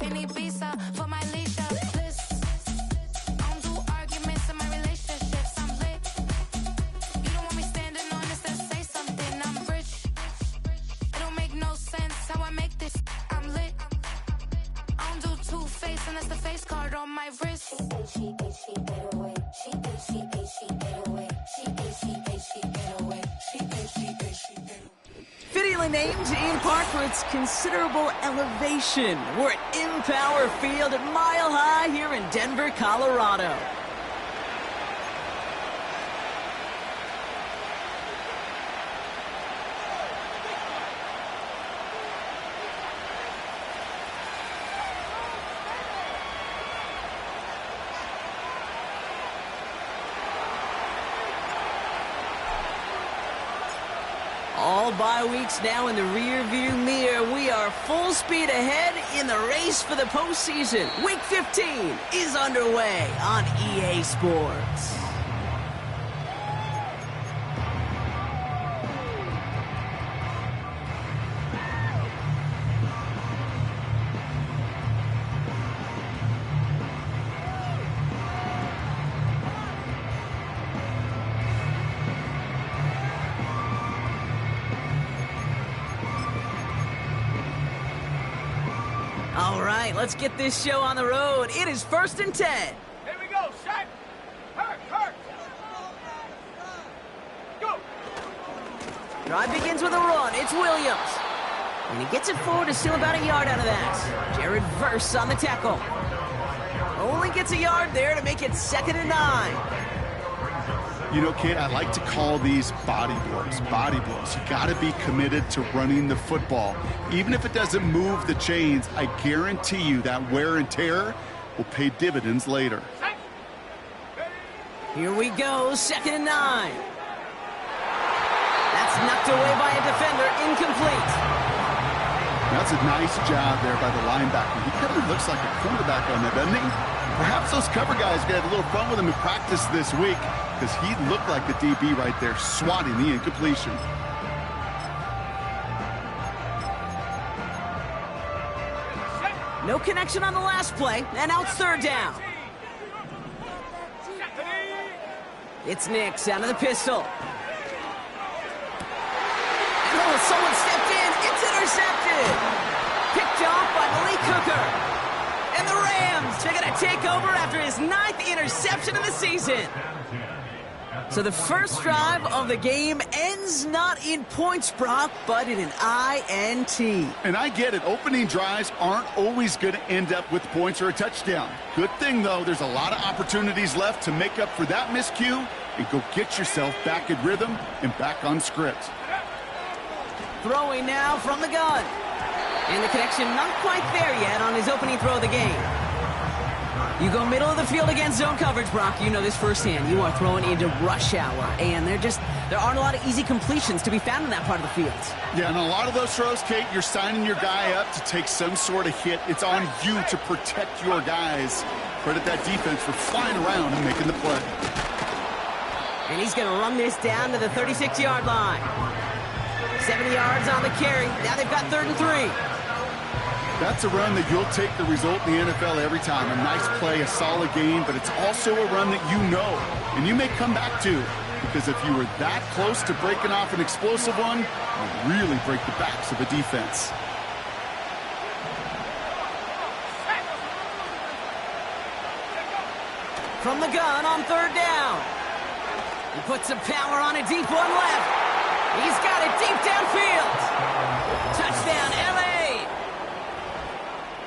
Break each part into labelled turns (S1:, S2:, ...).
S1: in Ibiza for my leisure. Bliss. I don't do arguments in my relationships. I'm lit. You don't want me standing on this, then say something. I'm rich. It don't make no sense how I make this. I'm lit. I don't do two-face unless the face card on my wrist.
S2: Fittingly named in part for its considerable elevation. We're at Empower Field at Mile High here in Denver, Colorado. All bye weeks now in the rear-view mirror. We are full speed ahead in the race for the postseason. Week 15 is underway on EA Sports. All right, let's get this show on the road. It is 1st and 10.
S3: Here we go, Shaq. Hurt. Go.
S2: Drive begins with a run. It's Williams. And he gets it forward to still about a yard out of that. Jared Verse on the tackle. Only gets a yard there to make it 2nd and 9.
S4: You know, kid, I like to call these body blows. Body blows. You got to be committed to running the football. Even if it doesn't move the chains, I guarantee you that wear and tear will pay dividends later.
S2: Here we go, 2nd and 9. That's knocked away by a defender, incomplete.
S4: That's a nice job there by the linebacker. He kind of looks like a quarterback on that, doesn't he? Perhaps those cover guys are going to have a little fun with him in practice this week, because he looked like the DB right there, swatting the incompletion.
S2: No connection on the last play, and now it's 3rd down. It's Nix out of the pistol. And someone stepped in. It's intercepted. Picked off by Malik Hooker. And the Rams are going to take over after his 9th interception of the season. So the first drive of the game ends not in points, Brock, but in an INT.
S4: And I get it. Opening drives aren't always going to end up with points or a touchdown. Good thing, though, there's a lot of opportunities left to make up for that miscue and go get yourself back in rhythm and back on script.
S2: Throwing now from the gun. And the connection not quite there yet on his opening throw of the game. You go middle of the field against zone coverage, Brock. You know this firsthand. You are throwing into rush hour, and there aren't a lot of easy completions to be found in that part of the field.
S4: Yeah, and a lot of those throws, Kate, you're signing your guy up to take some sort of hit. It's on you to protect your guys. Credit that defense for flying around and making the play.
S2: And he's going to run this down to the 36-yard line. 70 yards on the carry. Now they've got 3rd and 3.
S4: That's a run that you'll take the result in the NFL every time. A nice play, a solid game, but it's also a run that you know and you may come back to, because if you were that close to breaking off an explosive one, you really break the backs of a defense.
S2: From the gun on 3rd down. He puts some power on a deep one left. He's got it deep downfield. Touchdown, LA.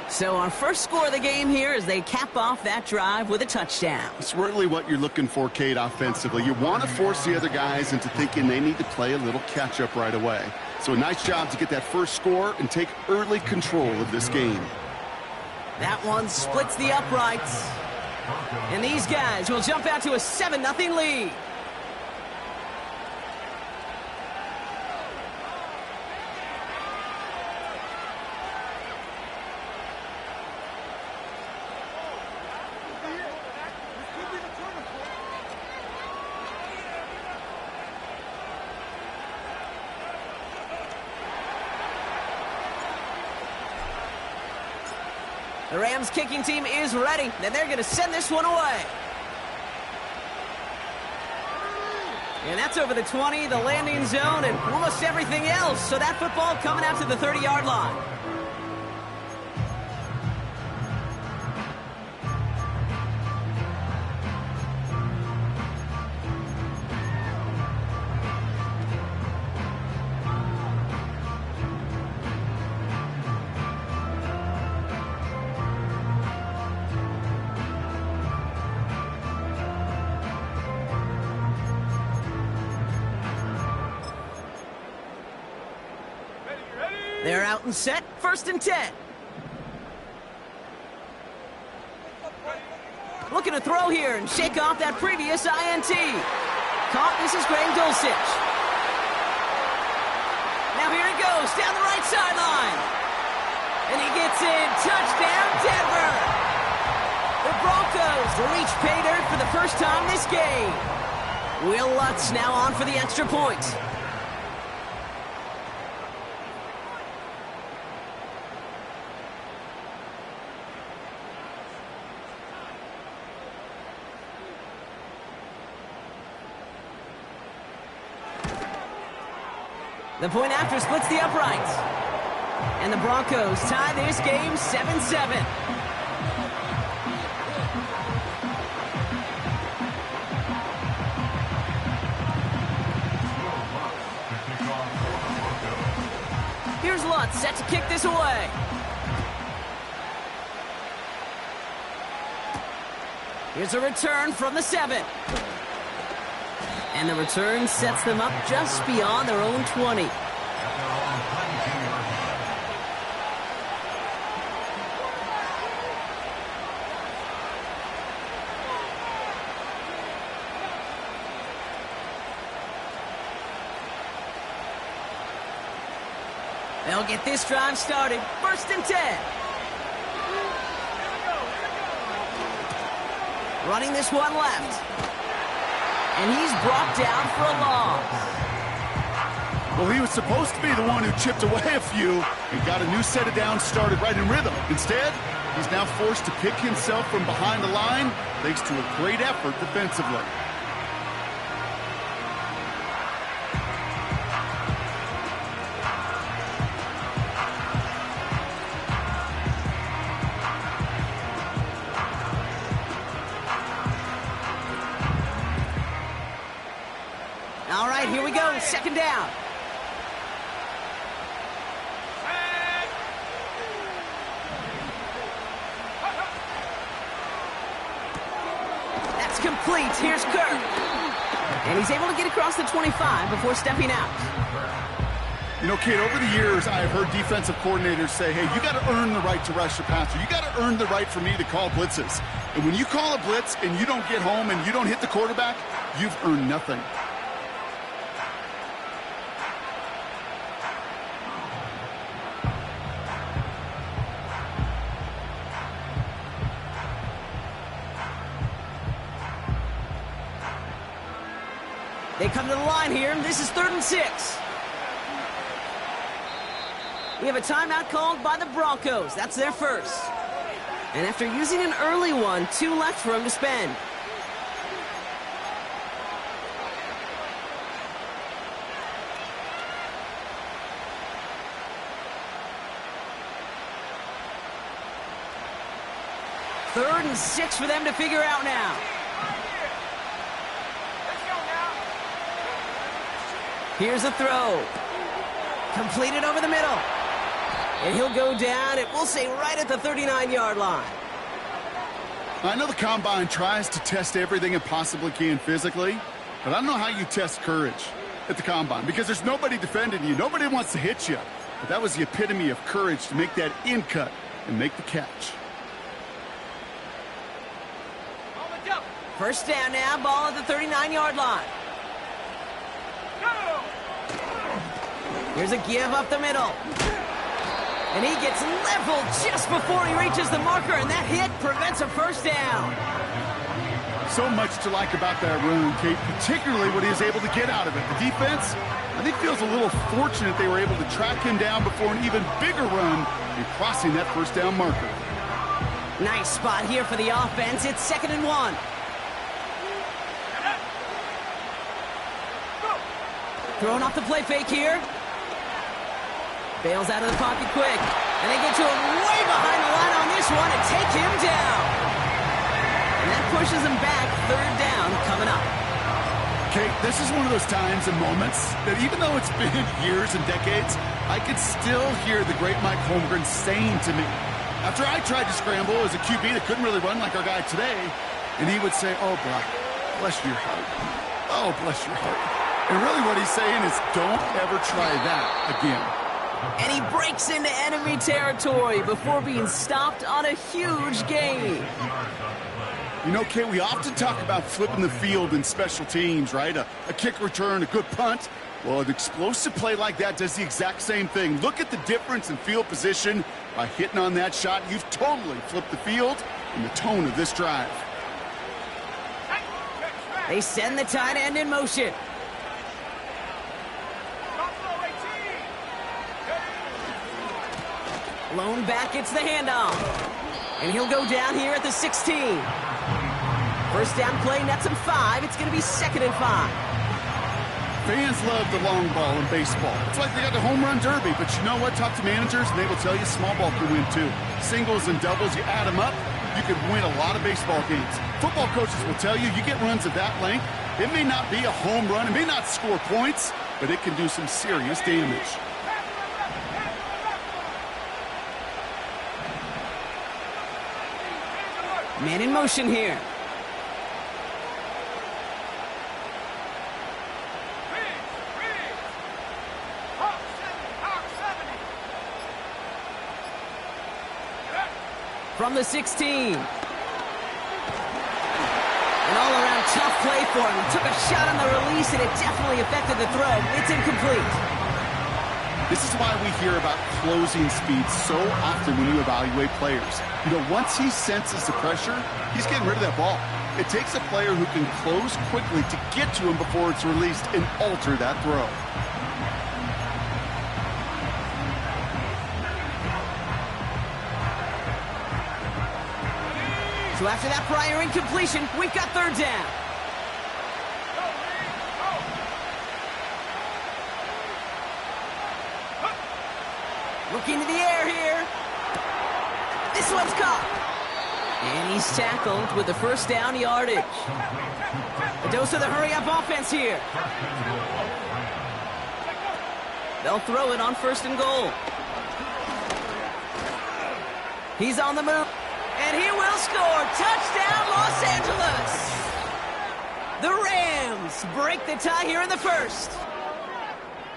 S2: So our first score of the game here as they cap off that drive with a touchdown.
S4: It's really what you're looking for, Kate, offensively. You want to force the other guys into thinking they need to play a little catch-up right away. So a nice job to get that first score and take early control of this game.
S2: That one splits the uprights. And these guys will jump out to a 7-0 lead. The Rams kicking team is ready, and they're going to send this one away. And that's over the 20, the landing zone, and almost everything else. So that football coming out to the 30-yard line. They're out and set, 1st and 10. Looking to throw here and shake off that previous INT. Caught, this is Greg Dulcich. Now here he goes, down the right sideline. And he gets in, touchdown Denver. The Broncos reach pay dirt for the first time this game. Will Lutz now on for the extra point. The point after splits the uprights. And the Broncos tie this game 7-7. Here's Lutz set to kick this away. Here's a return from the 7. And the return sets them up just beyond their own 20. They'll get this drive started. 1st and 10. Running this one left. And he's brought down for a loss.
S4: Well, he was supposed to be the one who chipped away a few and got a new set of downs started right in rhythm. Instead, he's now forced to pick himself from behind the line thanks to a great effort defensively.
S2: All right, here we go. 2nd down. That's complete. Here's Kirk. And he's able to get across the 25 before stepping out.
S4: You know, Kate, over the years, I've heard defensive coordinators say, hey, you got to earn the right to rush your passer. You got to earn the right for me to call blitzes. And when you call a blitz and you don't get home and you don't hit the quarterback, you've earned nothing.
S2: They come to the line here. This is 3rd and 6. We have a timeout called by the Broncos. That's their first. And after using an early one, 2 left for him to spend. Third and 6 for them to figure out now. Here's a throw. Completed over the middle. And he'll go down, and we'll say right at the 39-yard line.
S4: I know the Combine tries to test everything it possibly can physically, but I don't know how you test courage at the Combine because there's nobody defending you. Nobody wants to hit you. But that was the epitome of courage to make that in cut and make the catch.
S2: First down now, ball at the 39-yard line. Here's a give up the middle. And he gets leveled just before he reaches the marker, and that hit prevents a first down.
S4: So much to like about that run, Kate, particularly what he was able to get out of it. The defense, I think, feels a little fortunate they were able to track him down before an even bigger run and crossing that first down marker.
S2: Nice spot here for the offense. It's 2nd and 1. Throwing off the play fake here. Bails out of the pocket quick. And they get to him way behind the line on this one and take him down. And that pushes him back. 3rd down coming up.
S4: Kate, this is one of those times and moments that even though it's been years and decades, I could still hear the great Mike Holmgren saying to me, after I tried to scramble as a QB that couldn't really run like our guy today, and he would say, "Oh, Brock, bless your heart. Oh, bless your heart." And really what he's saying is, don't ever try that again.
S2: And he breaks into enemy territory before being stopped on a huge gain.
S4: You know, Kate, we often talk about flipping the field in special teams, right? A kick return, a good punt. Well, an explosive play like that does the exact same thing. Look at the difference in field position. By hitting on that shot, you've totally flipped the field and the tone of this drive.
S2: They send the tight end in motion. Lone back gets the handoff. And he'll go down here at the 16. 1st down play, nets him 5. It's going to be 2nd and 5.
S4: Fans love the long ball in baseball. It's like they got the home run derby, but you know what? Talk to managers, and they will tell you small ball can win too. Singles and doubles, you add them up, you can win a lot of baseball games. Football coaches will tell you, you get runs of that length, it may not be a home run, it may not score points, but it can do some serious damage.
S2: Man in motion here. From the 16. An all-around tough play for him. He took a shot on the release, and it definitely affected the throw. It's incomplete.
S4: This is why we hear about closing speed so often when you evaluate players. You know, once he senses the pressure, he's getting rid of that ball. It takes a player who can close quickly to get to him before it's released and alter that throw.
S2: So after that prior incompletion, we've got 3rd down. Looking to the air here. This one's caught. And he's tackled with the 1st down yardage. A dose of the hurry-up offense here. They'll throw it on 1st and goal. He's on the move. And he will score. Touchdown, Los Angeles. The Rams break the tie here in the 1st.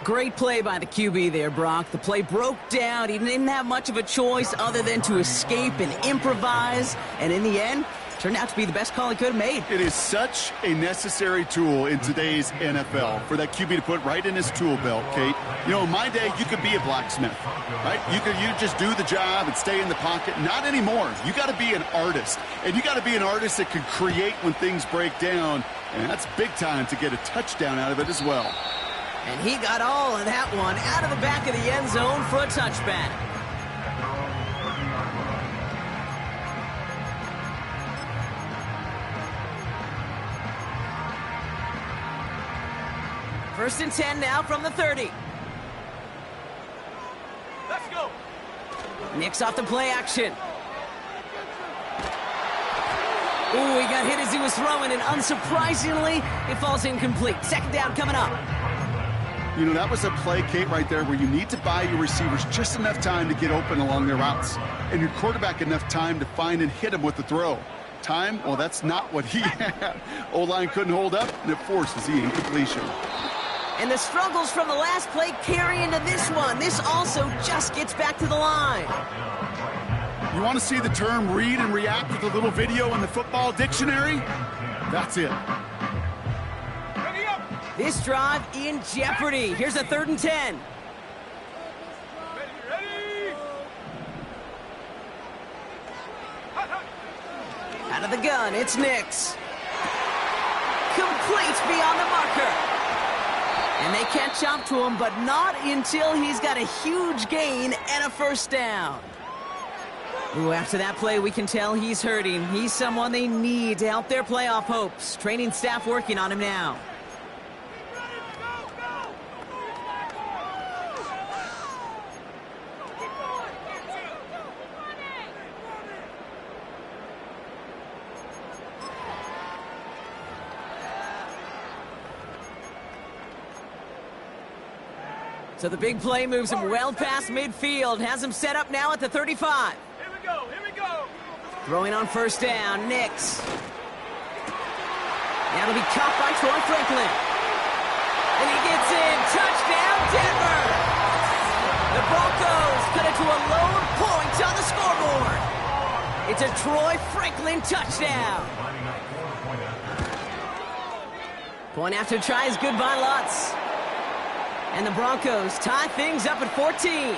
S2: Great play by the QB there, Brock. The play broke down. He didn't have much of a choice other than to escape and improvise. And in the end, turned out to be the best call he could have made.
S4: It is such a necessary tool in today's NFL for that QB to put right in his tool belt, Kate. You know, in my day, you could be a blacksmith, right? You just do the job and stay in the pocket. Not anymore. You got to be an artist. And you got to be an artist that can create when things break down. And that's big time to get a touchdown out of it as well.
S2: And he got all of that one out of the back of the end zone for a touchback. First and 10 now from the 30.
S3: Let's go.
S2: Nick's off the play action. Ooh, he got hit as he was throwing, and unsurprisingly, it falls incomplete. 2nd down coming up.
S4: You know, that was a play, Kate, right there where you need to buy your receivers just enough time to get open along their routes, and your quarterback enough time to find and hit him with the throw. Time, well, that's not what he had. O-line couldn't hold up, and it forces the incompletion.
S2: And the struggles from the last play carry into this one. This also just gets back to the line.
S4: You want to see the term read and react with a little video in the football dictionary? That's it.
S2: This drive in jeopardy. Here's a 3rd and 10.
S3: Ready.
S2: Out of the gun, it's Nix. Complete beyond the marker. And they catch up to him, but not until he's got a huge gain and a 1st down. Ooh, after that play, we can tell he's hurting. He's someone they need to help their playoff hopes. Training staff working on him now. So the big play moves him well past midfield, has him set up now at the 35.
S3: Here we go, here we go.
S2: Throwing on first down, Nix. That'll be caught by Troy Franklin. And he gets in, touchdown Denver! The Broncos cut it to a lone point on the scoreboard. It's a Troy Franklin touchdown. Point after try is good by Lutz. And the Broncos tie things up at 14.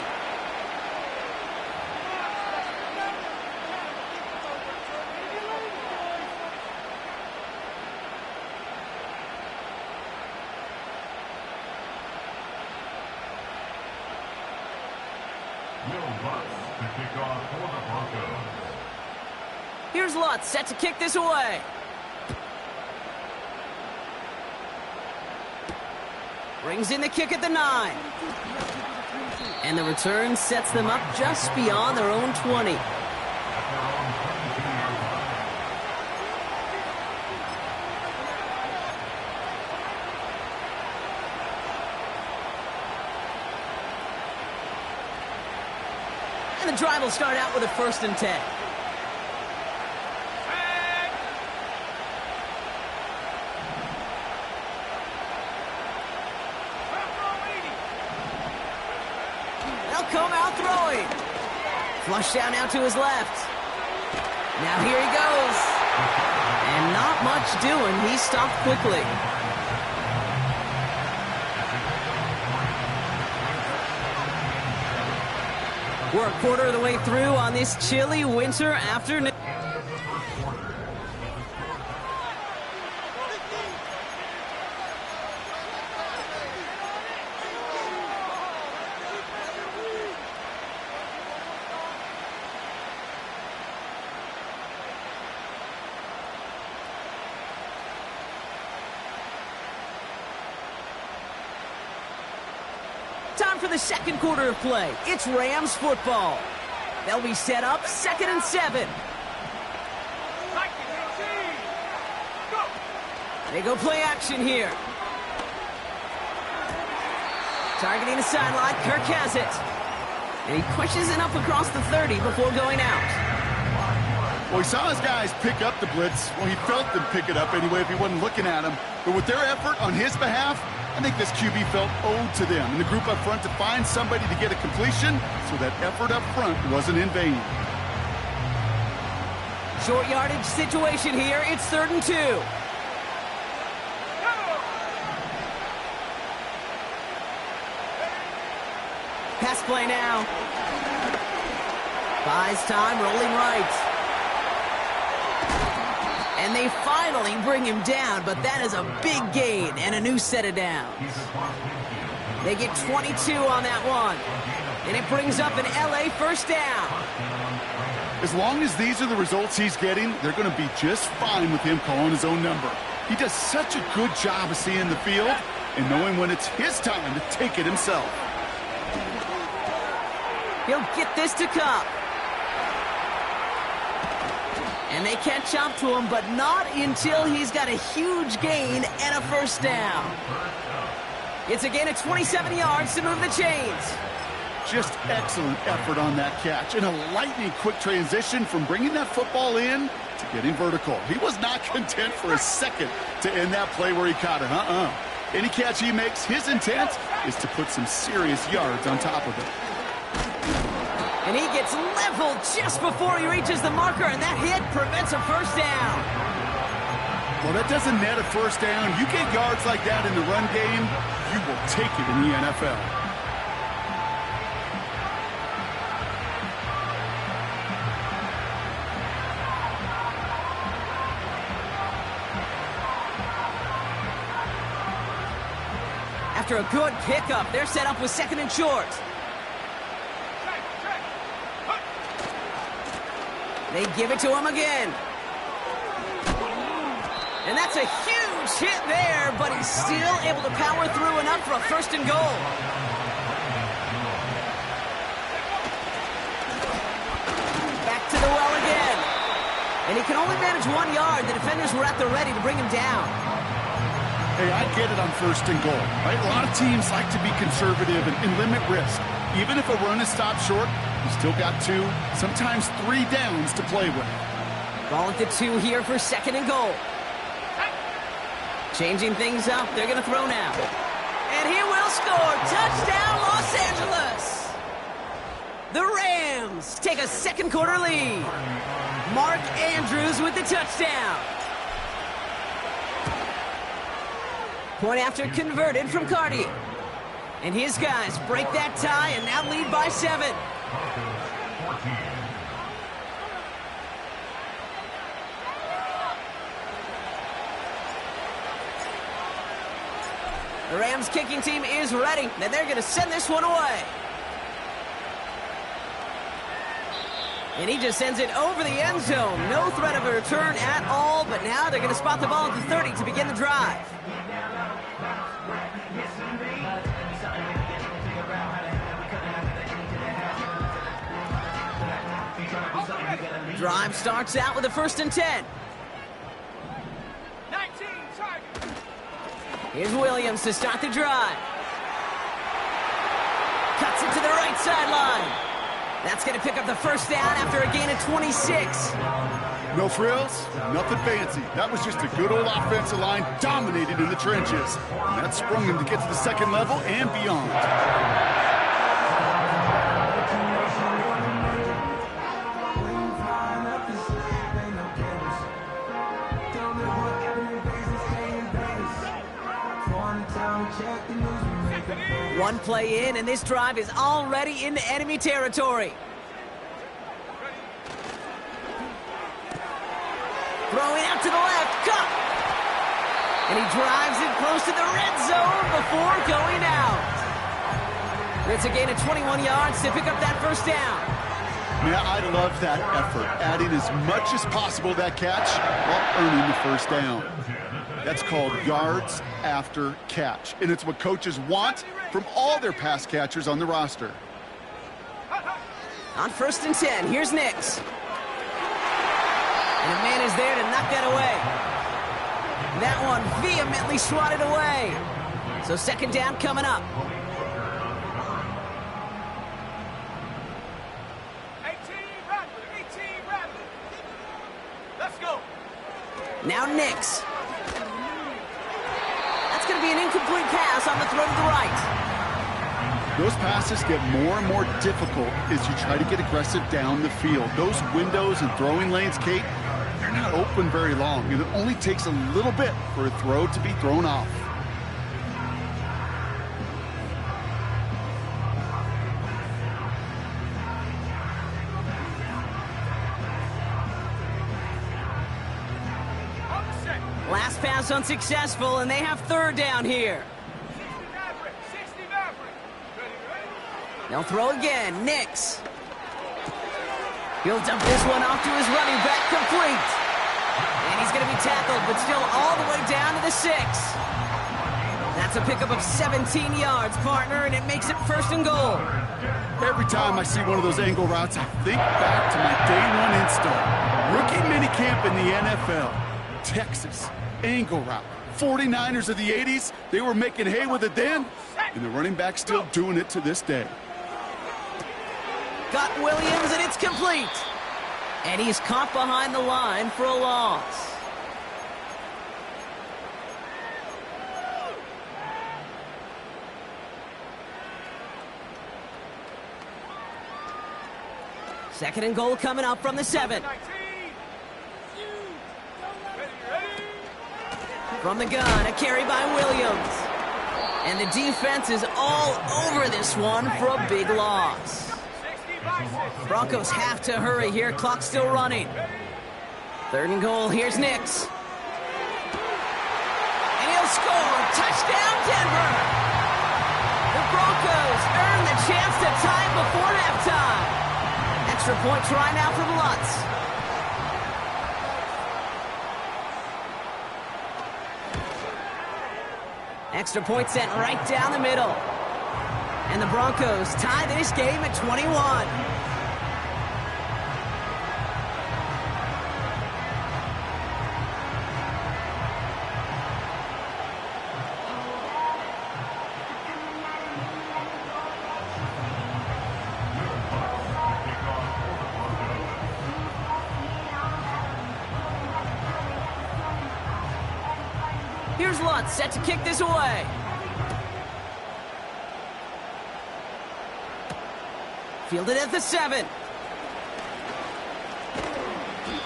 S2: Here's Lutz, set to kick this away. Brings in the kick at the 9. And the return sets them up just beyond their own 20. And the drive will start out with a 1st and 10. Come out throwing. Flush down now to his left. Now here he goes. And not much doing. He stopped quickly. We're a quarter of the way through on this chilly winter afternoon. Time for the second quarter of play. It's Rams football. They'll be set up 2nd and 7. They go play action here. Targeting the sideline, Kirk has it. And he pushes it up across the 30 before going out.
S4: Well, he saw his guys pick up the blitz. Well, he felt them pick it up anyway if he wasn't looking at him. But with their effort on his behalf, I think this QB felt owed to them and the group up front to find somebody to get a completion, so that effort up front wasn't in vain.
S2: Short yardage situation here. It's 3rd and 2. Pass play now. Buys time, rolling right. And they finally bring him down, but that is a big gain and a new set of downs. They get 22 on that one. And it brings up an LA first down.
S4: As long as these are the results he's getting, they're going to be just fine with him calling his own number. He does such a good job of seeing the field and knowing when it's his time to take it himself.
S2: He'll get this to Cup. And they catch up to him, but not until he's got a huge gain and a first down. It's a gain of 27 yards to move the chains.
S4: Just excellent effort on that catch, and a lightning quick transition from bringing that football in to getting vertical. He was not content for a second to end that play where he caught it. Any catch he makes, his intent is to put some serious yards on top of it.
S2: And he gets leveled just before he reaches the marker, and that hit prevents a first down.
S4: Well, that doesn't net a first down. You get yards like that in the run game, you will take it in the NFL.
S2: After a good pickup, they're set up with 2nd and short. They give it to him again. And that's a huge hit there, but he's still able to power through enough for a first and goal. Back to the well again. And he can only manage 1 yard. The defenders were at the ready to bring him down.
S4: Hey, I get it on first and goal, right? A lot of teams like to be conservative and limit risk. Even if a run is stopped short, you still got 2, sometimes 3 downs to play with.
S2: Ball at the 2 here for second and goal. Changing things up, they're going to throw now. And he will score. Touchdown, Los Angeles. The Rams take a second quarter lead. Mark Andrews with the touchdown. Point after converted from Cartier. And his guys break that tie and now lead by 7. The Rams kicking team is ready, and they're going to send this one away. And he just sends it over the end zone. No threat of a return at all, but now they're going to spot the ball at the 30 to begin the drive. Drive starts out with a 1st and 10.
S3: 19 target.
S2: Here's Williams to start the drive. Cuts it to the right sideline. That's going to pick up the first down after a gain of 26.
S4: No frills, nothing fancy. That was just a good old offensive line dominated in the trenches. And that sprung them to get to the second level and beyond.
S2: One play in, and this drive is already into enemy territory. Throwing out to the left, Cup! And he drives it close to the red zone before going out. It's a gain of 21 yards to pick up that first down.
S4: Man, I love that effort, adding as much as possible to that catch while earning the first down. That's called yards after catch, and it's what coaches want from all their pass catchers on the roster.
S2: On 1st and 10, here's Nix. And a man is there to knock that away. That one vehemently swatted away. So second down coming up.
S3: 18 rapid. Let's go.
S2: Now Nix. That's going to be an incomplete pass on the throw to the right.
S4: Those passes get more and more difficult as you try to get aggressive down the field. Those windows and throwing lanes, Kate, they're not open very long, and it only takes a little bit for a throw to be thrown off.
S2: Last pass unsuccessful, and they have third down here.
S3: 60 Maverick. Ready?
S2: They'll throw again. Nix. He'll dump this one off to his running back, complete. And he's going to be tackled, but still all the way down to the 6. That's a pickup of 17 yards, partner, and it makes it 1st and goal.
S4: Every time I see one of those angle routes, I think back to my day 1 install. Rookie minicamp in the NFL. Texas, angle route. 49ers of the 80s, they were making hay with it then, and the running back's still doing it to this day.
S2: Got Williams, and it's complete. And he's caught behind the line for a loss. Second and goal coming up from the 7. From the gun, a carry by Williams. And the defense is all over this one for a big loss. Broncos have to hurry here. Clock still running. Third and goal. Here's Nix. And he'll score. Touchdown, Denver. The Broncos earn the chance to tie before halftime. Extra point try now from Lutz. Extra point sent right down the middle. And the Broncos tie this game at 21. Here's Lutz set to kick this away. Fielded at the 7.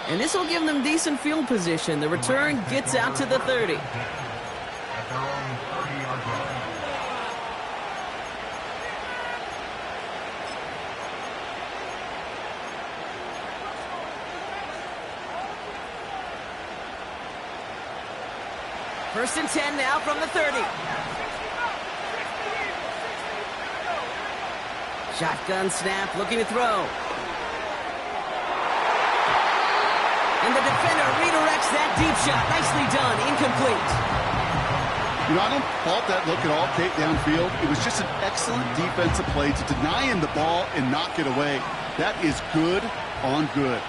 S2: And this will give them decent field position. The return gets out to the 30. First and 10 now from the 30. Shotgun snap, looking to throw. And the defender redirects that deep shot. Nicely done, incomplete.
S4: You know, I don't fault that look at all, Kate, downfield. It was just an excellent defensive play to deny him the ball and knock it away. That is good on good.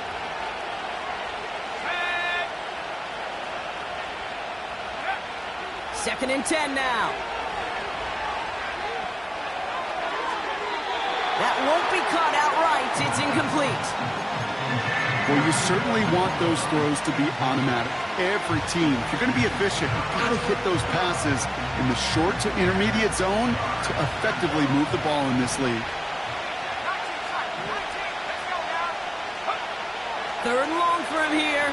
S2: Second and 10 now. That won't be caught outright. It's incomplete.
S4: Well, you certainly want those throws to be automatic. Every team, if you're going to be efficient, you've got to hit those passes in the short to intermediate zone to effectively move the ball in this league.
S2: Third and long for him here.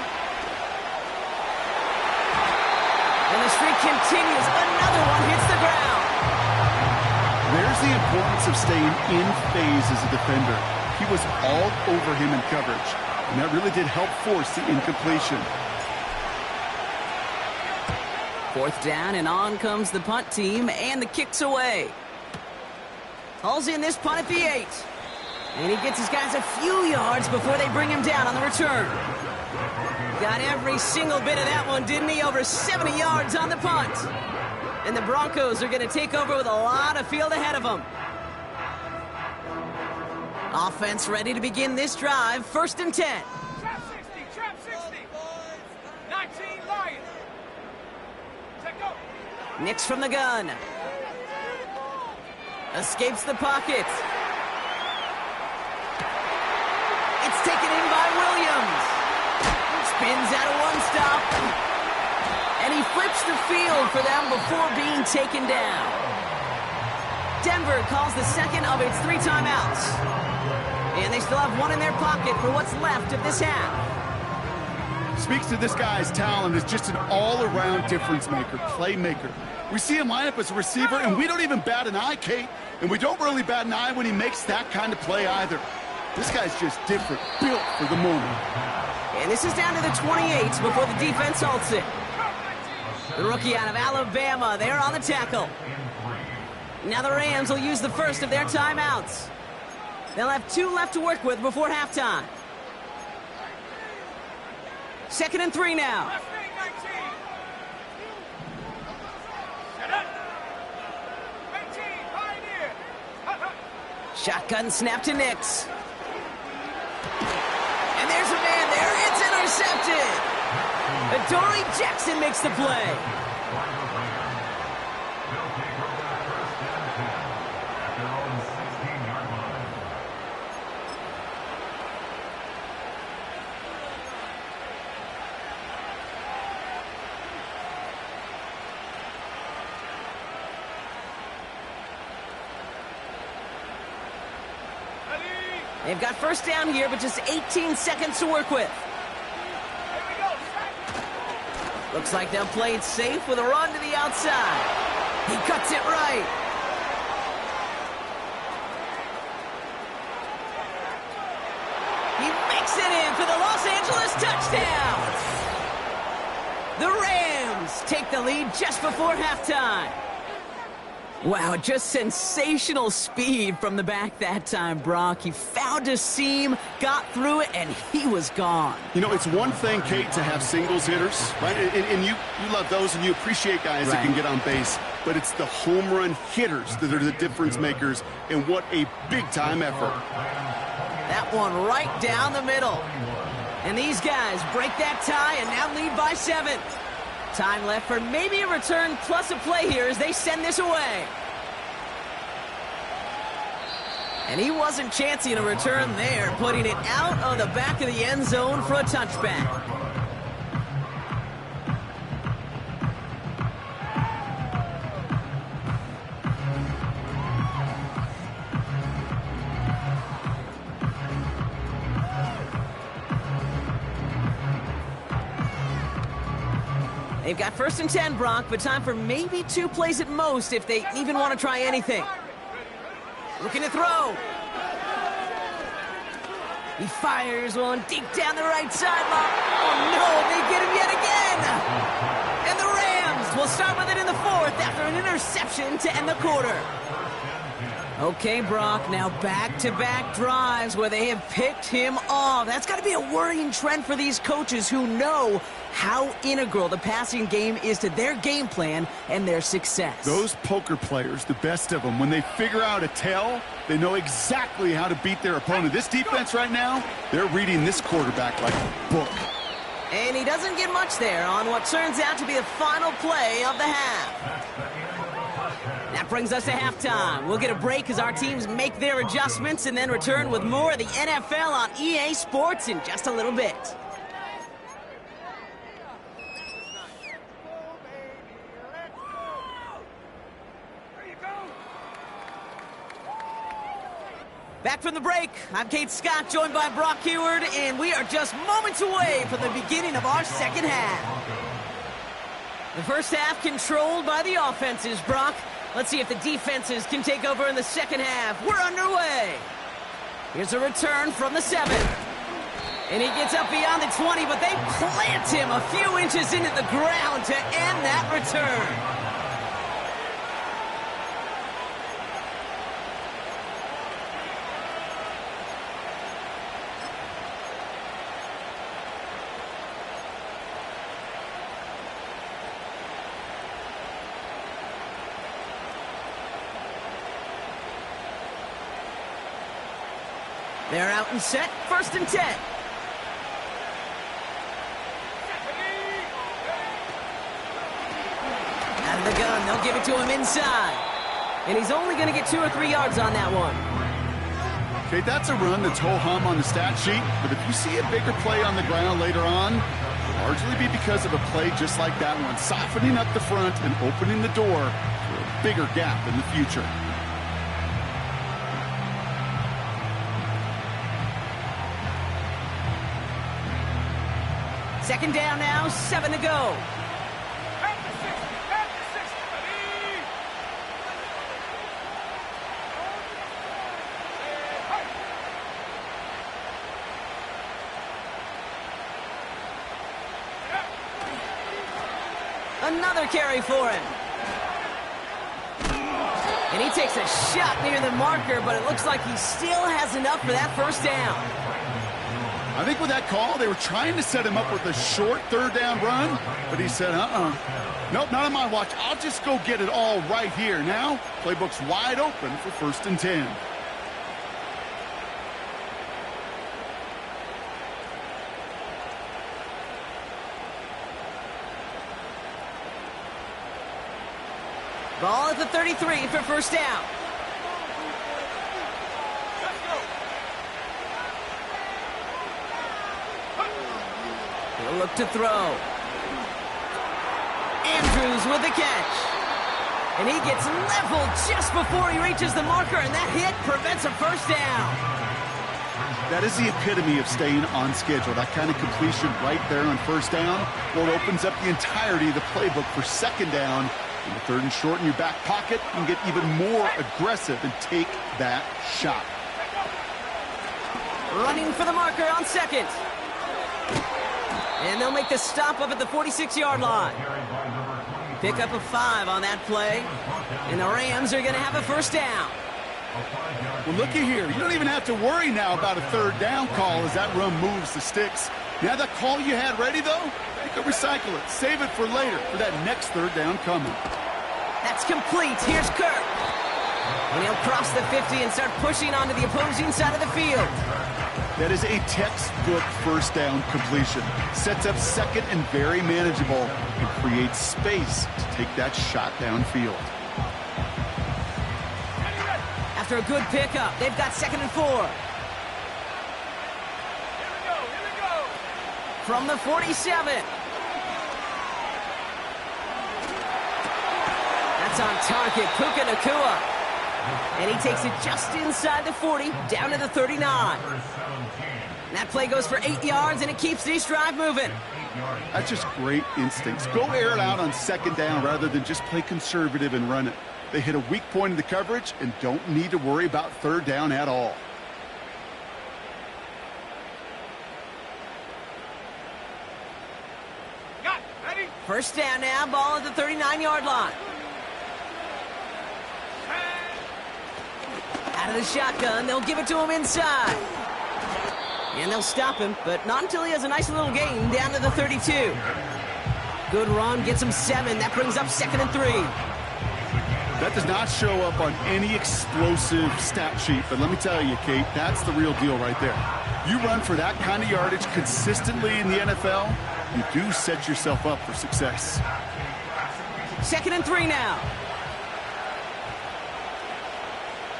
S2: And the streak continues. Another one hits the ground.
S4: There's the importance of staying in phase as a defender. He was all over him in coverage, and that really did help force the incompletion.
S2: Fourth down, and on comes the punt team, and the kick's away. Hauls in this punt at the 8. And he gets his guys a few yards before they bring him down on the return. Got every single bit of that one, didn't he? Over 70 yards on the punt. And the Broncos are going to take over with a lot of field ahead of them. Offense ready to begin this drive. First and 10.
S3: Trap 60, trap 60. 19 Lions. Check go.
S2: Nix from the gun. Escapes the pocket. It's taken in by Williams. Spins out of one stop. And he flips the field for them before being taken down. Denver calls the second of its 3 timeouts. And they still have one in their pocket for what's left of this half.
S4: Speaks to this guy's talent as just an all-around difference maker, playmaker. We see him line up as a receiver, and we don't even bat an eye, Kate. And we don't really bat an eye when he makes that kind of play either. This guy's just different, built for the moment.
S2: And this is down to the 28 before the defense halts it. The rookie out of Alabama, they're on the tackle. Now the Rams will use the first of their timeouts. They'll have 2 left to work with before halftime. Second and 3 now.
S3: Left wing 19. Set up. 18, Pioneer.
S2: Shotgun snap to Nix. And there's a man there. It's intercepted. Adoree Jackson makes the play. They've got first down here, but just 18 seconds to work with.
S3: Here we go. Strike.
S2: Looks like they'll play it safe with a run to the outside. He cuts it right. He makes it in for the Los Angeles touchdown. The Rams take the lead just before halftime. Wow, just sensational speed from the back that time, Brock. He found a seam, got through it, and he was gone.
S4: You know, it's one thing, Kate, to have singles hitters, right? And you love those, and you appreciate guys that can get on base. But it's the home run hitters that are the difference makers, and what a big-time effort.
S2: That one right down the middle. And these guys break that tie and now lead by 7. Time left for maybe a return plus a play here as they send this away. And he wasn't chancing a return there, putting it out of the back of the end zone for a touchback. They've got 1st and 10, Brock, but time for maybe 2 plays at most if they even want to try anything. Looking to throw. He fires one deep down the right sideline. Oh, no, they get him yet again. And the Rams will start with it in the 4th after an interception to end the quarter. Okay, Brock, now back-to-back drives where they have picked him off. That's got to be a worrying trend for these coaches who know how integral the passing game is to their game plan and their success.
S4: Those poker players, the best of them, when they figure out a tell, they know exactly how to beat their opponent. This defense right now, they're reading this quarterback like a book.
S2: And he doesn't get much there on what turns out to be the final play of the half. That brings us to halftime. We'll get a break as our teams make their adjustments and then return with more of the NFL on EA Sports in just a little bit. Back from the break, I'm Kate Scott, joined by Brock Heward, and we are just moments away from the beginning of our second half. The first half controlled by the offenses, Brock. Let's see if the defenses can take over in the second half. We're underway. Here's a return from the 7. And he gets up beyond the 20, but they plant him a few inches into the ground to end that return. They're out and set, 1st and 10. Out of the gun, they'll give it to him inside. And he's only going to get 2 or 3 yards on that one.
S4: Okay, that's a run that's ho-hum on the stat sheet, but if you see a bigger play on the ground later on, it'll largely be because of a play just like that one, softening up the front and opening the door for a bigger gap in the future.
S2: Second down now, 7 to go.
S3: At the 60, ready?
S2: Another carry for him. And he takes a shot near the marker, but it looks like he still has enough for that first down.
S4: I think with that call, they were trying to set him up with a short 3rd down run, but he said, nope, not on my watch. I'll just go get it all right here. Now, playbook's wide open for 1st and 10.
S2: Ball at the 33 for first down. He'll look to throw. Andrews with the catch. And he gets leveled just before he reaches the marker, and that hit prevents a first down.
S4: That is the epitome of staying on schedule. That kind of completion right there on 1st down. Well, it opens up the entirety of the playbook for 2nd down. In the 3rd and short in your back pocket, you can get even more aggressive and take that shot.
S2: Running for the marker on 2nd. And they'll make the stop up at the 46-yard line. Pick up a 5 on that play. And the Rams are going to have a first down.
S4: Well, looky here. You don't even have to worry now about a third down call as that run moves the sticks. Now that call you had ready, though, you can recycle it. Save it for later for that next third down coming.
S2: That's complete. Here's Kirk. And he'll cross the 50 and start pushing onto the opposing side of the field.
S4: That is a textbook first down completion. Sets up second and very manageable and creates space to take that shot downfield.
S2: After a good pickup, they've got 2nd and 4.
S3: Here we go.
S2: From the 47. That's on target, Puka Nacua. And he takes it just inside the 40, down to the 39. That play goes for 8 yards, and it keeps this drive moving.
S4: That's just great instincts. Go air it out on second down rather than just play conservative and run it. They hit a weak point in the coverage and don't need to worry about third down at all.
S3: Got it. Ready?
S2: First down now, ball at the 39-yard line. Out of the shotgun, they'll give it to him inside. And they'll stop him, but not until he has a nice little gain down to the 32. Good run, gets him 7. That brings up 2nd and 3.
S4: That does not show up on any explosive stat sheet, but let me tell you, Kate, that's the real deal right there. You run for that kind of yardage consistently in the NFL, you do set yourself up for success.
S2: 2nd and 3 now.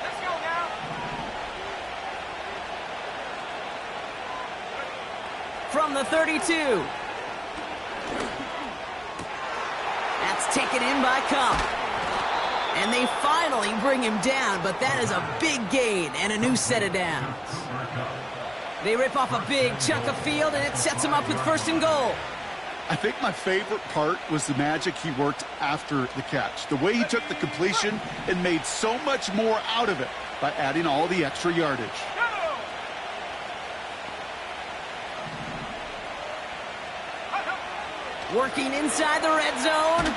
S3: Let's go now.
S2: From the 32. That's taken in by Cup. And they finally bring him down, but that is a big gain and a new set of downs. They rip off a big chunk of field, and it sets him up with 1st and goal.
S4: I think my favorite part was the magic he worked after the catch. The way he took the completion and made so much more out of it by adding all the extra yardage.
S2: Working inside the red zone.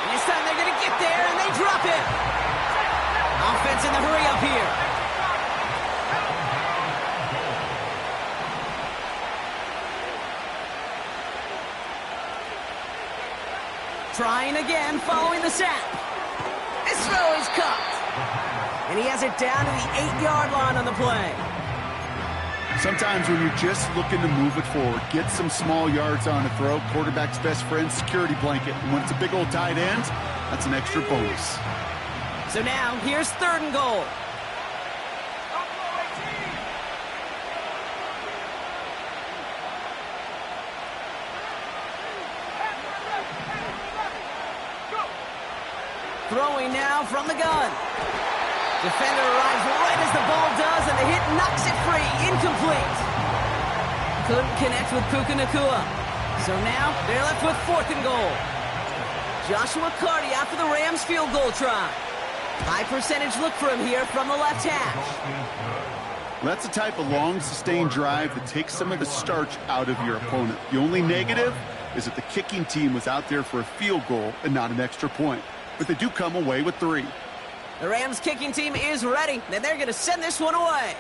S2: And this time they're going to get there, and they drop it. Offense in the hurry up here. Trying again, following the sack. This throw is cut. And he has it down to the 8-yard line on the play.
S4: Sometimes when you're just looking to move it forward, get some small yards on a throw, quarterback's best friend, security blanket. And when it's a big old tight end, that's an extra bonus.
S2: So now, here's 3rd and goal. Throwing now from the gun. Defender arrives right as the ball does, and the hit knocks it free. Incomplete. Couldn't connect with Puka Nacua. So now they're left with 4th and goal. Joshua Carty after the Rams field goal try. High percentage look for him here from the left hash.
S4: That's the type of long, sustained drive that takes some of the starch out of your opponent. The only negative is that the kicking team was out there for a field goal and not an extra point. But they do come away with 3.
S2: The Rams kicking team is ready, and they're going to send this one away.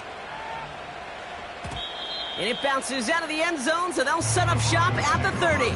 S2: And it bounces out of the end zone, so they'll set up shop at the 30.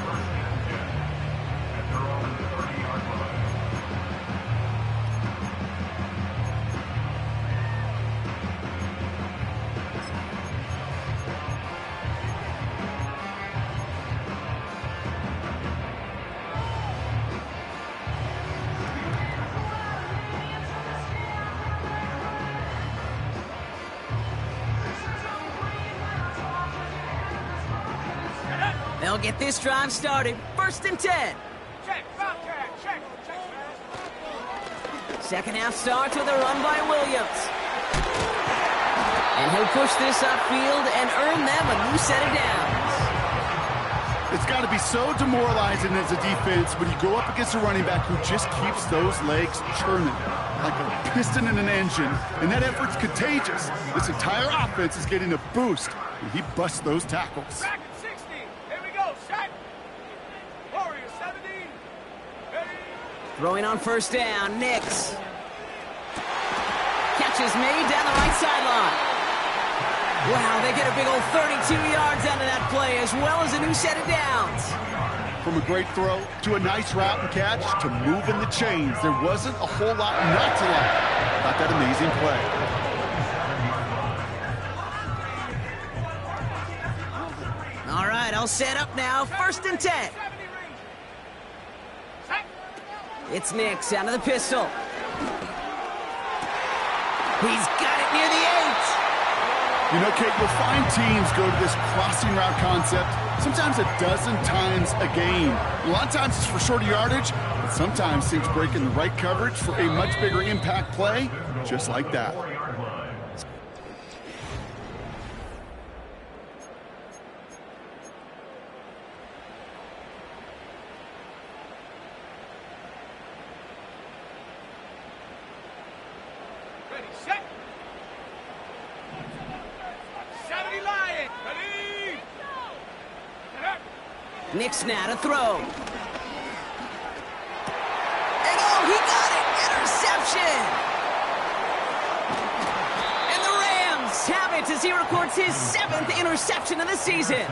S2: They'll get this drive started. 1st and 10.
S3: Check, Bobcat, check, man.
S2: Second half starts with a run by Williams. And he'll push this upfield and earn them a new set of downs.
S4: It's got to be so demoralizing as a defense when you go up against a running back who just keeps those legs churning like a piston in an engine, and that effort's contagious. This entire offense is getting a boost when he busts those tackles.
S3: Back at 60. Here we go. Set. Warrior 70. Ready.
S2: Throwing on first down, Nix. Catch is made down the right sideline. Wow, they get a big old 32 yards out of that play, as well as a new set of downs.
S4: From a great throw to a nice route and catch to moving the chains, there wasn't a whole lot not to like about that amazing play.
S2: All right, all set up now. 1st and 10. It's Nix out of the pistol. He's got it near the 8.
S4: You know, Kate, you'll find teams go to this crossing route concept sometimes a dozen times a game. A lot of times it's for shorter yardage, but sometimes teams break in the right coverage for a much bigger impact play, just like that.
S3: Ready, set. 70 Lion. Ready. Get up.
S2: Nix now to throw. And oh, he got it! Interception! And the Rams have it as he records his 7th interception of the season.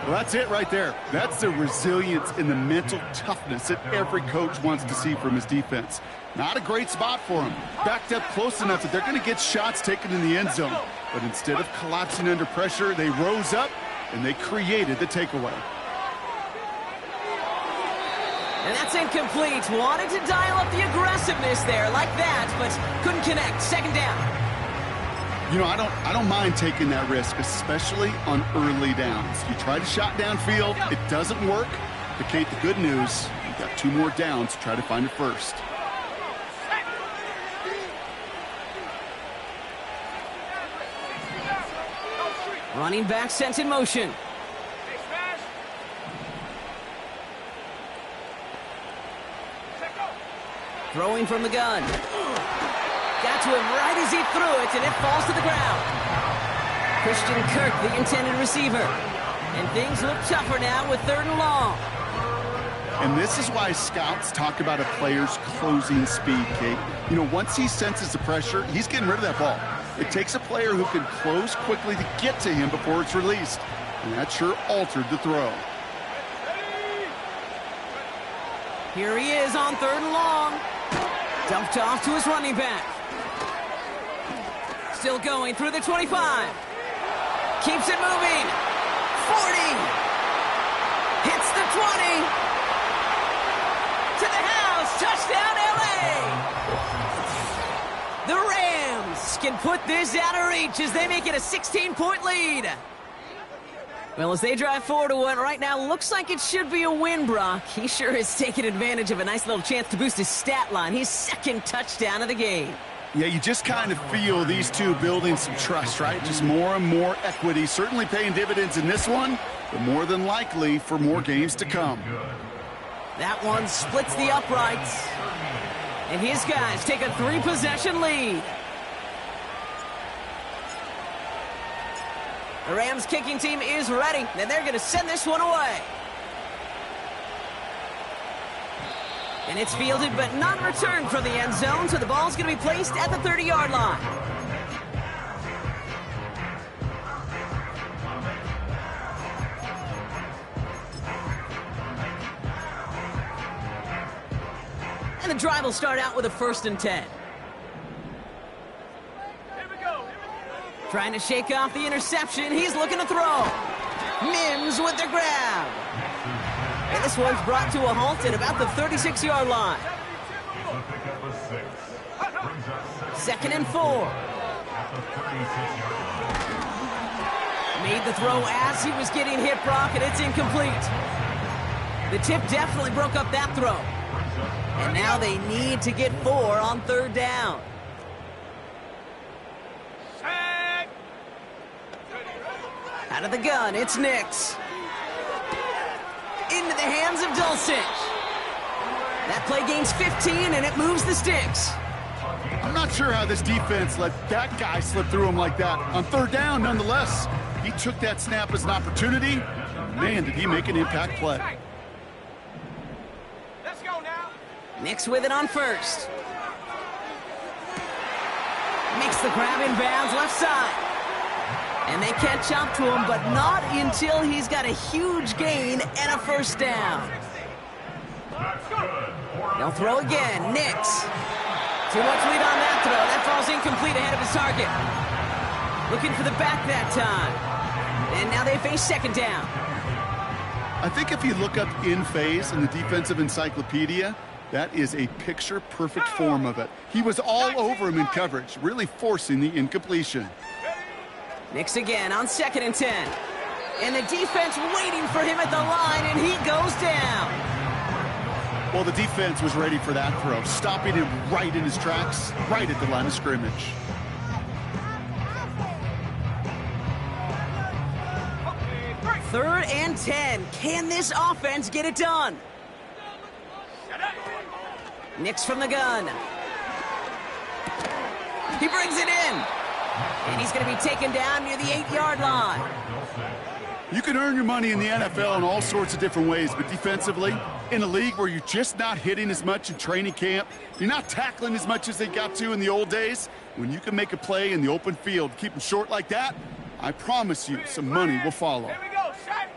S4: Well, that's it right there. That's the resilience and the mental toughness that every coach wants to see from his defense. Not a great spot for him. Backed up close enough that they're going to get shots taken in the end zone. But instead of collapsing under pressure, they rose up and they created the takeaway.
S2: And that's incomplete. Wanted to dial up the aggressiveness there like that, but couldn't connect. 2nd down.
S4: You know, I don't mind taking that risk, especially on early downs. You try to shot downfield, it doesn't work. But Kate, the good news, you've got 2 more downs to try to find it first.
S2: Running back sent in motion.
S3: Hey, smash. Set, go.
S2: Throwing from the gun. Got to him right as he threw it, and it falls to the ground. Christian Kirk, the intended receiver. And things look tougher now with 3rd and long.
S4: And this is why scouts talk about a player's closing speed, Kate. You know, once he senses the pressure, he's getting rid of that ball. It takes a player who can close quickly to get to him before it's released. And that sure altered the throw.
S2: Here he is on 3rd and long. Dumped off to his running back. Still going through the 25. Keeps it moving. 40. Hits the 20. To the house. Touchdown, LA. The Rams can put this out of reach as they make it a 16-point lead. Well, as they drive forward to what right now looks like it should be a win, Brock. He sure is taking advantage of a nice little chance to boost his stat line. His 2nd touchdown of the game.
S4: Yeah, you just kind of feel these two building some trust, right? Just more and more equity. Certainly paying dividends in this one, but more than likely for more games to come.
S2: That one splits the uprights. And his guys take a 3-possession lead. The Rams kicking team is ready, and they're going to send this one away. And it's fielded but not returned from the end zone, so the ball's going to be placed at the 30-yard line. And the drive will start out with a 1st and 10. Trying to shake off the interception. He's looking to throw. Mims with the grab. And this one's brought to a halt at about the 36-yard line. 2nd and 4. Made the throw as he was getting hit, Brock, and it's incomplete. The tip definitely broke up that throw. And now they need to get 4 on 3rd down. Out of the gun, it's Nix. Into the hands of Dulcich. That play gains 15, and it moves the sticks.
S4: I'm not sure how this defense let that guy slip through him like that. On 3rd down, nonetheless, he took that snap as an opportunity. Man, did he make an impact play.
S3: Let's go now.
S2: Nick's with it on first. Makes the grab in bounds left side. And they catch up to him, but not until he's got a huge gain and a first down. They'll throw again. Nix. Too much lead on that throw. That falls incomplete ahead of his target. Looking for the back that time. And now they face second down.
S4: I think if you look up in phase in the defensive encyclopedia, that is a picture-perfect form of it. He was all over him in coverage, really forcing the incompletion.
S2: Nix again on 2nd and 10. And the defense waiting for him at the line, and he goes down.
S4: Well, the defense was ready for that throw, stopping him right in his tracks, right at the line of scrimmage.
S2: Third and 10. Can this offense get it done? Nix from the gun. He brings it in. And he's going to be taken down near the 8-yard line.
S4: You can earn your money in the NFL in all sorts of different ways, but defensively, in a league where you're just not hitting as much in training camp, you're not tackling as much as they got to in the old days, when you can make a play in the open field, keep them short like that, I promise you some money will follow.
S3: Here we go, set.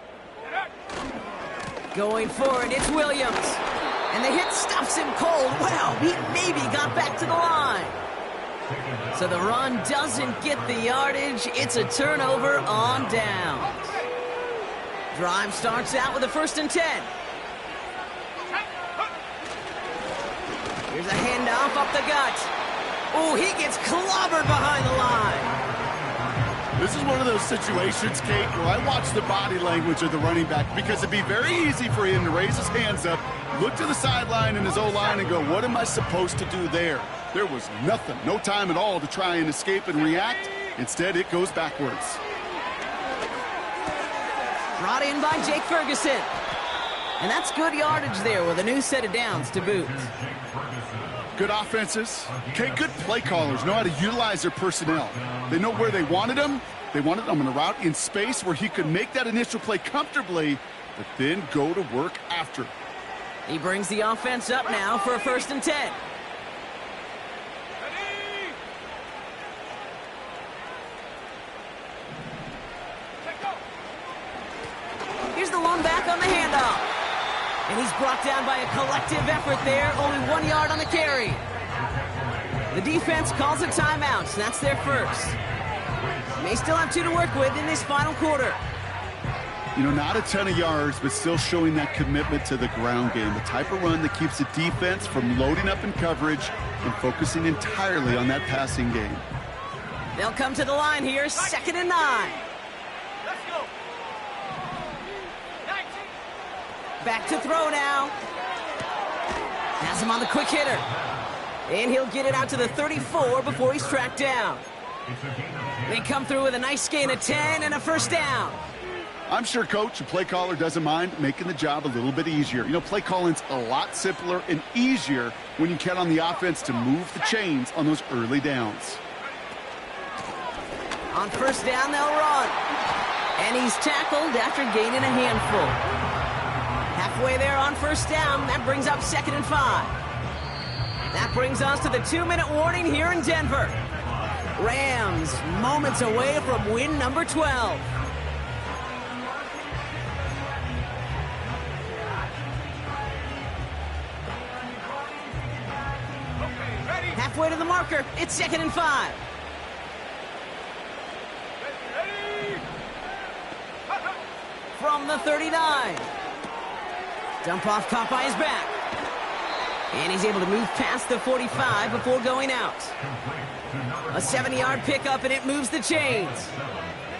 S2: Going forward, it's Williams. And the hit stuffs him cold. Well, he maybe got back to the line. So the run doesn't get the yardage. It's a turnover on downs. Drive starts out with a 1st and 10. Here's a handoff up the gut. Oh, he gets clobbered behind the line.
S4: This is one of those situations, Kate, where I watch the body language of the running back because it'd be very easy for him to raise his hands up, look to the sideline in his O-line and go, what am I supposed to do there? There was nothing, no time at all to try and escape and react. Instead, it goes backwards.
S2: Brought in by Jake Ferguson. And that's good yardage there with a new set of downs to boot.
S4: Good offenses. Okay, good play callers know how to utilize their personnel. They know where they wanted them. They wanted them in a route in space where he could make that initial play comfortably, but then go to work after.
S2: He brings the offense up now for a 1st and 10. Here's the lone back on the handoff. And he's brought down by a collective effort there. Only 1 yard on the carry. The defense calls a timeout. So that's their first. May still have 2 to work with in this final quarter.
S4: You know, not a ton of yards, but still showing that commitment to the ground game. The type of run that keeps the defense from loading up in coverage and focusing entirely on that passing game.
S2: They'll come to the line here, 2nd and 9.
S3: Let's go. 19.
S2: Back to throw now. Has him on the quick hitter. And he'll get it out to the 34 before he's tracked down. They come through with a nice gain of 10 and a 1st down.
S4: I'm sure Coach, the play caller, doesn't mind making the job a little bit easier. You know, play calling's a lot simpler and easier when you count on the offense to move the chains on those early downs.
S2: On 1st down, they'll run. And he's tackled after gaining a handful. Halfway there on 1st down, that brings up 2nd and 5. That brings us to the 2-minute warning here in Denver. Rams moments away from win number 12. Halfway to the marker, it's 2nd and 5.
S3: Ready.
S2: From the 39. Dump off caught by his back. And he's able to move past the 45 before going out. A 70-yard pickup, and it moves the chains.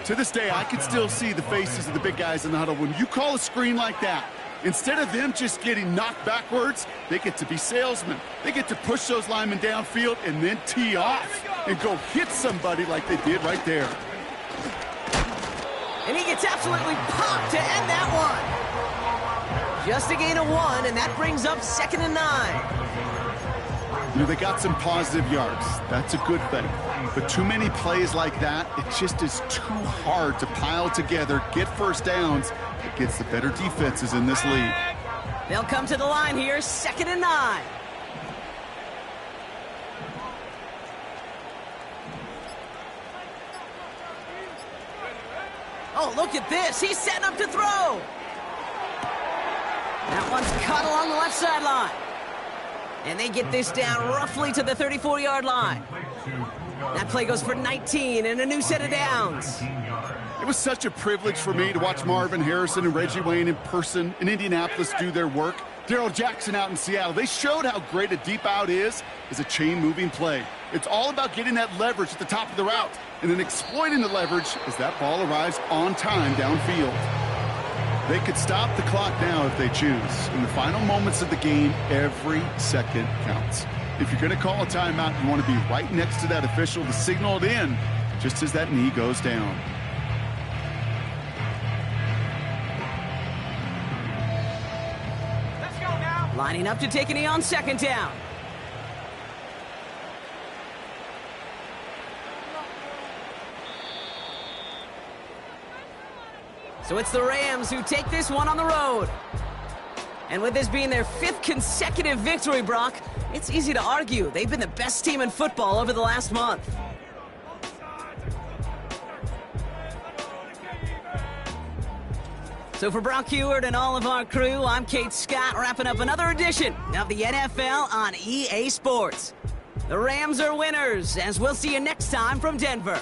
S4: To this day, I can still see the faces of the big guys in the huddle. When you call a screen like that, instead of them just getting knocked backwards, they get to be salesmen. They get to push those linemen downfield and then tee off and go hit somebody like they did right there.
S2: And he gets absolutely popped to end that one. Just a gain of 1, and that brings up 2nd and 9.
S4: You know, they got some positive yards. That's a good thing. But too many plays like that, it just is too hard to pile together, get 1st downs against the better defenses in this league.
S2: They'll come to the line here, 2nd and 9. Oh, look at this. He's setting up to throw. That one's cut along the left sideline. And they get this down roughly to the 34-yard line. That play goes for 19 and a new set of downs.
S4: It was such a privilege for me to watch Marvin Harrison and Reggie Wayne in person in Indianapolis do their work. Darrell Jackson out in Seattle. They showed how great a deep out is a chain-moving play. It's all about getting that leverage at the top of the route and then exploiting the leverage as that ball arrives on time downfield. They could stop the clock now if they choose. In the final moments of the game, every second counts. If you're going to call a timeout, you want to be right next to that official to signal it in just as that knee goes down.
S3: Let's go now.
S2: Lining up to take a knee on second down. So it's the Rams who take this one on the road. And with this being their 5th consecutive victory, Brock, it's easy to argue they've been the best team in football over the last month. So for Brock Heward and all of our crew, I'm Kate Scott, wrapping up another edition of the NFL on EA Sports. The Rams are winners, as we'll see you next time from Denver.